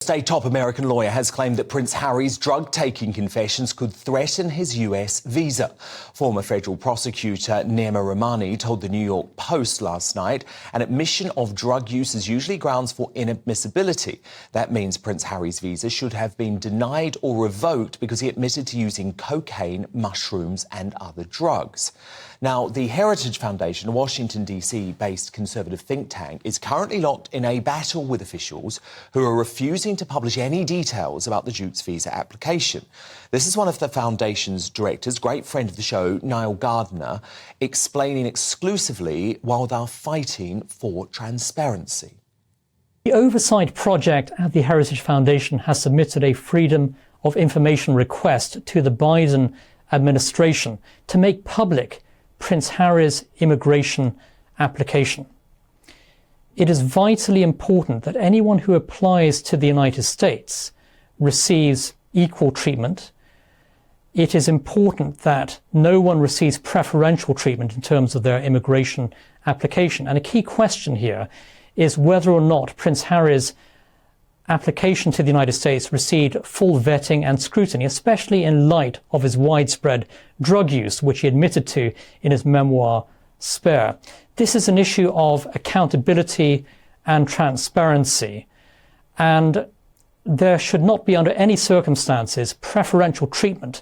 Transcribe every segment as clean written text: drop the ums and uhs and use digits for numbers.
A top American lawyer has claimed that Prince Harry's drug-taking confessions could threaten his US visa. Former federal prosecutor Nirma Rahmani told the New York Post last night an admission of drug use is usually grounds for inadmissibility. That means Prince Harry's visa should have been denied or revoked because he admitted to using cocaine, mushrooms and other drugs. Now, the Heritage Foundation, a Washington, D.C.-based conservative think tank, is currently locked in a battle with officials who are refusing to publish any details about the Duke's visa application. This is one of the foundation's directors, great friend of the show, Niall Gardner, explaining exclusively while they're fighting for transparency. The Oversight Project at the Heritage Foundation has submitted a Freedom of Information request to the Biden administration to make public Prince Harry's immigration application. It is vitally important that anyone who applies to the United States receives equal treatment. It is important that no one receives preferential treatment in terms of their immigration application. And a key question here is whether or not Prince Harry's application to the United States received full vetting and scrutiny, especially in light of his widespread drug use, which he admitted to in his memoir, Spare. This is an issue of accountability and transparency, and there should not be, under any circumstances, preferential treatment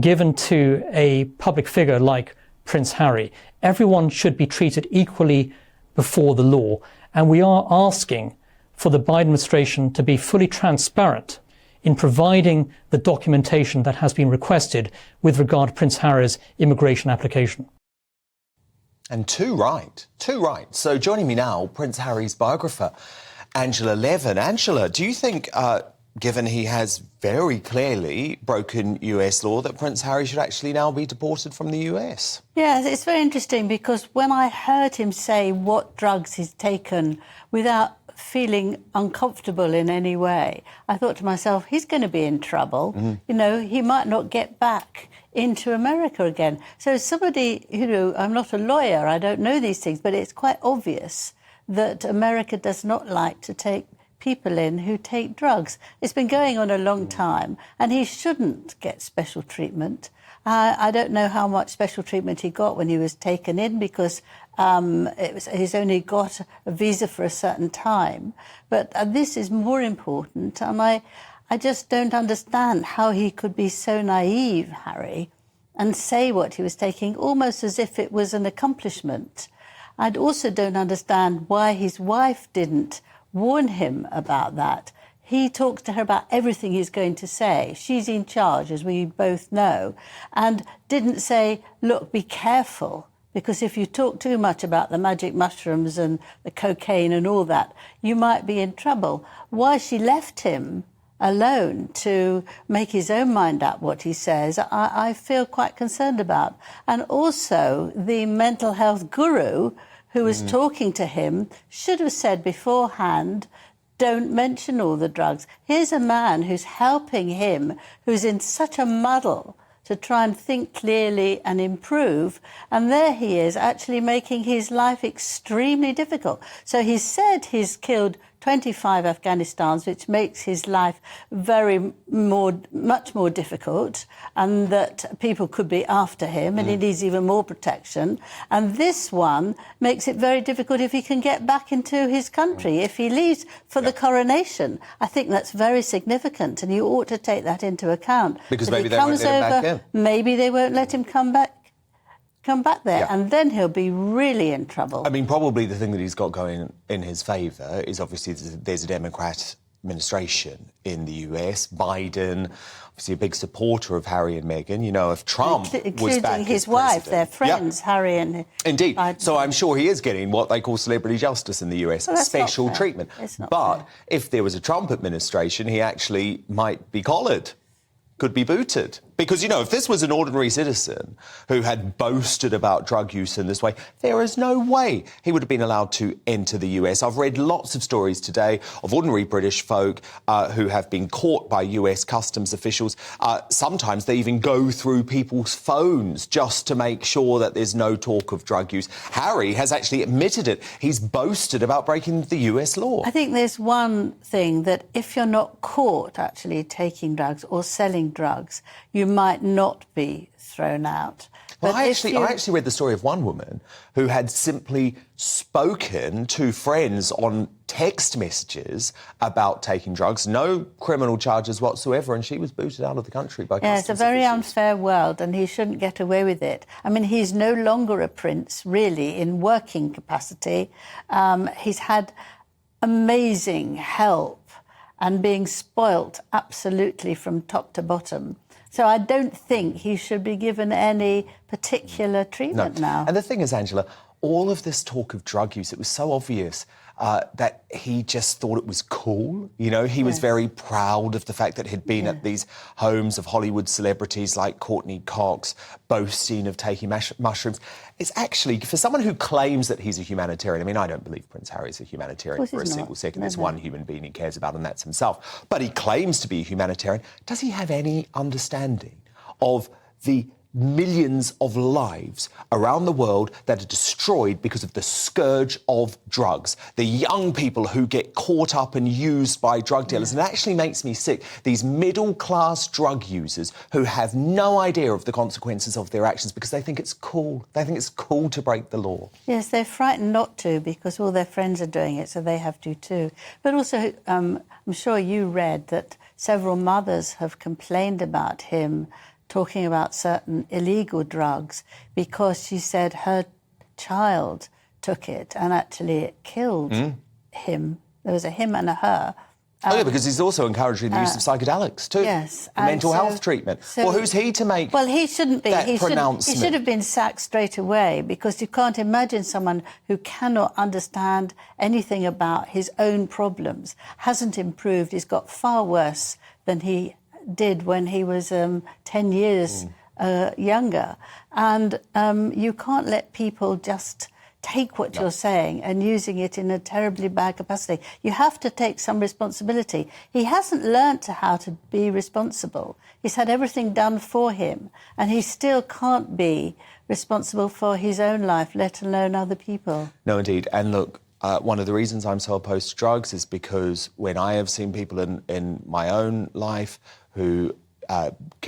given to a public figure like Prince Harry. Everyone should be treated equally before the law, and we are asking for the Biden administration to be fully transparent in providing the documentation that has been requested with regard to Prince Harry's immigration application. And too right. So joining me now, Prince Harry's biographer, Angela Levin. Angela, do you think, given he has very clearly broken US law, that Prince Harry should actually now be deported from the US? Yes, it's very interesting because when I heard him say what drugs he's taken without feeling uncomfortable in any way, I thought to myself, he's going to be in trouble. Mm-hmm. You know, he might not get back into America again. So somebody, you know, I'm not a lawyer, I don't know these things, but it's quite obvious that America does not like to take people in who take drugs. It's been going on a long time, and he shouldn't get special treatment. I don't know how much special treatment he got when he was taken in because he's only got a visa for a certain time. But this is more important, and I just don't understand how he could be so naive, Harry, and say what he was taking almost as if it was an accomplishment. I also don't understand why his wife didn't warn him about that. He talks to her about everything he's going to say. She's in charge, as we both know, and didn't say, look, be careful, because if you talk too much about the magic mushrooms and the cocaine and all that, you might be in trouble. Why she left him alone to make his own mind up what he says, I feel quite concerned about. And also the mental health guru who was talking to him should have said beforehand, don't mention all the drugs. Here's a man who's helping him, who's in such a muddle to try and think clearly and improve. And there he is actually making his life extremely difficult. So he said he's killed 25 Afghanistans, which makes his life much more difficult, and that people could be after him, and he needs even more protection. And this one makes it very difficult if he can get back into his country, if he leaves for the coronation. I think that's very significant, and you ought to take that into account. Because maybe they won't let him back in. Maybe they won't let him come back there, and then he'll be really in trouble. I mean, probably the thing that he's got going in his favour is obviously there's a Democrat administration in the US. Biden, obviously a big supporter of Harry and Meghan. You know, if Trump was back including his as wife, president, they're friends, Harry and Indeed. Biden. So I'm sure he is getting what they call celebrity justice in the US, special treatment. But if there was a Trump administration, he actually might be collared, could be booted. Because, you know, if this was an ordinary citizen who had boasted about drug use in this way, there is no way he would have been allowed to enter the US. I've read lots of stories today of ordinary British folk who have been caught by US customs officials. Sometimes they even go through people's phones just to make sure that there's no talk of drug use. Harry has actually admitted it. He's boasted about breaking the US law. I think there's one thing that if you're not caught actually taking drugs or selling drugs, you might not be thrown out. Well, I actually read the story of one woman who had simply spoken to friends on text messages about taking drugs, no criminal charges whatsoever, and she was booted out of the country by customs it's a very officials. unfair world, and he shouldn't get away with it. I mean, he's no longer a prince, really, in working capacity. He's had amazing help and being spoilt absolutely from top to bottom. So I don't think he should be given any particular treatment now. And the thing is, Angela, all of this talk of drug use, it was so obvious that he just thought it was cool. You know, he was very proud of the fact that he'd been at these homes of Hollywood celebrities like Courtney Cox, boasting of taking mushrooms. It's actually, for someone who claims that he's a humanitarian, I mean, I don't believe Prince Harry's a humanitarian for a single second. There's one human being he cares about, and that's himself. But he claims to be a humanitarian. Does he have any understanding of the millions of lives around the world that are destroyed because of the scourge of drugs? The young people who get caught up and used by drug dealers. And it actually makes me sick. These middle-class drug users who have no idea of the consequences of their actions because they think it's cool. They think it's cool to break the law. Yes, they're frightened not to because all their friends are doing it, so they have to too. But also, I'm sure you read that several mothers have complained about him talking about certain illegal drugs because she said her child took it and actually it killed him. There was a him and a her. Because he's also encouraging the use of psychedelics too. Yes. For mental health treatment. Well, who's he to make he shouldn't be. that pronouncement? He should have been sacked straight away because you can't imagine someone who cannot understand anything about his own problems, hasn't improved, he's got far worse than he did when he was 10 years younger. And you can't let people just take what you're saying and using it in a terribly bad capacity. You have to take some responsibility. He hasn't learnt how to be responsible. He's had everything done for him, and he still can't be responsible for his own life, let alone other people. No, indeed. And look, one of the reasons I'm so opposed to drugs is because when I have seen people in my own life who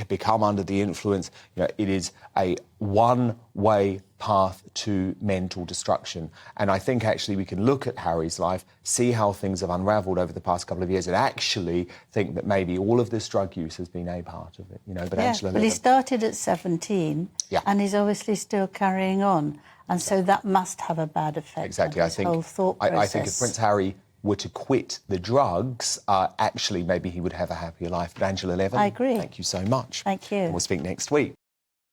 become under the influence, you know, it is a one-way path to mental destruction. And I think actually we can look at Harry's life, see how things have unravelled over the past couple of years, and actually think that maybe all of this drug use has been a part of it. You know, but Angela, well, he started at 17, and he's obviously still carrying on, and so that must have a bad effect on his whole thought process. I think if Prince Harry were to quit the drugs, actually maybe he would have a happier life. But Angela Levin, I agree. Thank you so much. Thank you. And we'll speak next week.